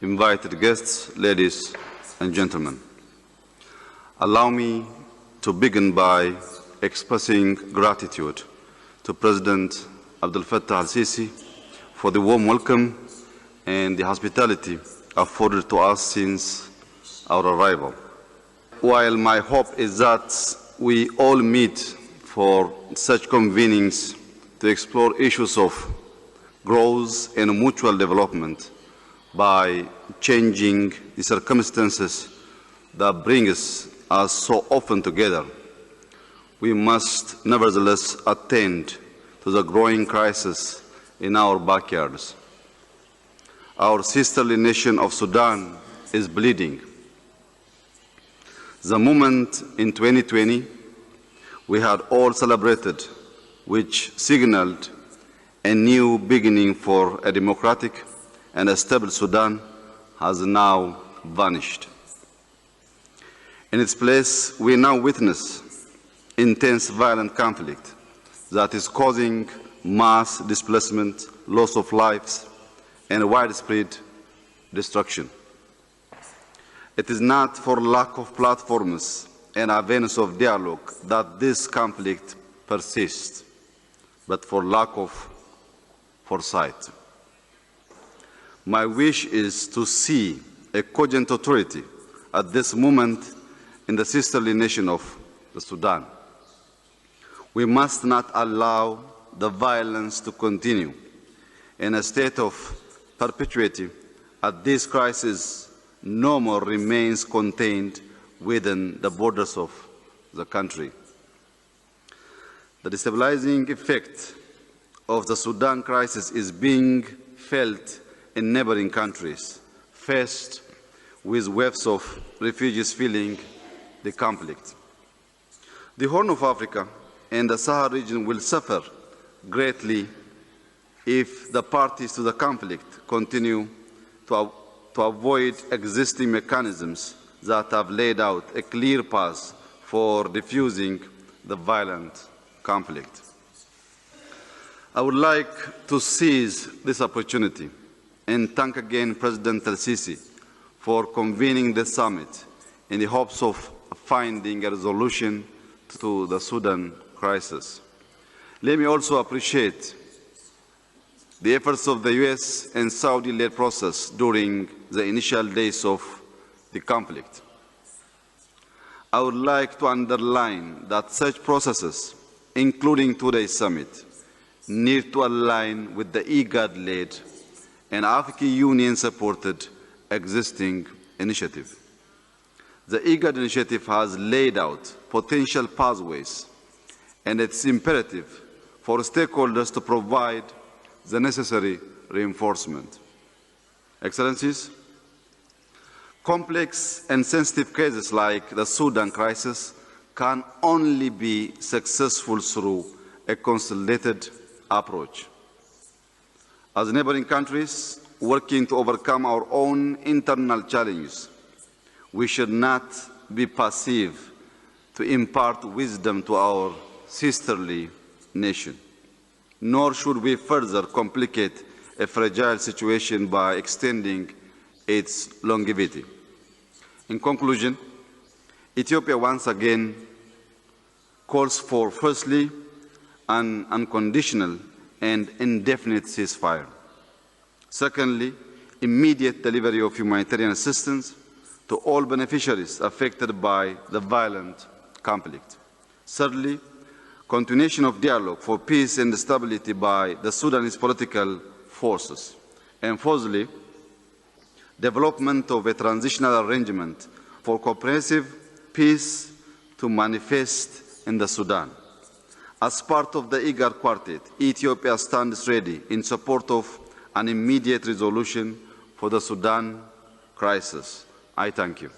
invited guests, ladies and gentlemen. Allow me to begin by expressing gratitude to President Abdel Fattah al-Sisi for the warm welcome and the hospitality afforded to us since our arrival. While my hope is that we all meet for such convenings to explore issues of growth and mutual development by changing the circumstances that bring us so often together, we must nevertheless attend to the growing crisis in our backyards. Our sisterly nation of Sudan is bleeding. The moment in 2020 we had all celebrated, which signaled a new beginning for a democratic and a stable Sudan, has now vanished. In its place, we now witness intense violent conflict that is causing mass displacement, loss of lives, and widespread destruction. It is not for lack of platforms and avenues of dialogue that this conflict persists, but for lack of foresight. My wish is to see a cogent authority at this moment in the sisterly nation of the Sudan. We must not allow the violence to continue in a state of perpetuity as this crisis no more remains contained within the borders of the country. The destabilizing effect of the Sudan crisis is being felt in neighboring countries, faced with waves of refugees fleeing the conflict. The Horn of Africa and the Sahel region will suffer greatly if the parties to the conflict continue to avoid existing mechanisms that have laid out a clear path for diffusing the violent conflict. I would like to seize this opportunity and thank again President al-Sisi for convening the summit in the hopes of finding a resolution to the Sudan crisis. Let me also appreciate the efforts of the US and Saudi-led process during the initial days of the conflict. I would like to underline that such processes, including today's summit, need to align with the IGAD-led and African Union-supported existing initiative. The IGAD initiative has laid out potential pathways, and it's imperative for stakeholders to provide the necessary reinforcement. Excellencies, complex and sensitive cases like the Sudan crisis can only be successful through a consolidated approach. As neighboring countries working to overcome our own internal challenges, we should not be passive to impart wisdom to our sisterly nation, nor should we further complicate a fragile situation by extending its longevity. In conclusion, Ethiopia once again calls for, firstly, an unconditional and indefinite ceasefire. Secondly, immediate delivery of humanitarian assistance to all beneficiaries affected by the violent conflict. Thirdly, continuation of dialogue for peace and stability by the Sudanese political forces. And fourthly, development of a transitional arrangement for comprehensive peace to manifest in the Sudan. As part of the IGAD Quartet, Ethiopia stands ready in support of an immediate resolution for the Sudan crisis. I thank you.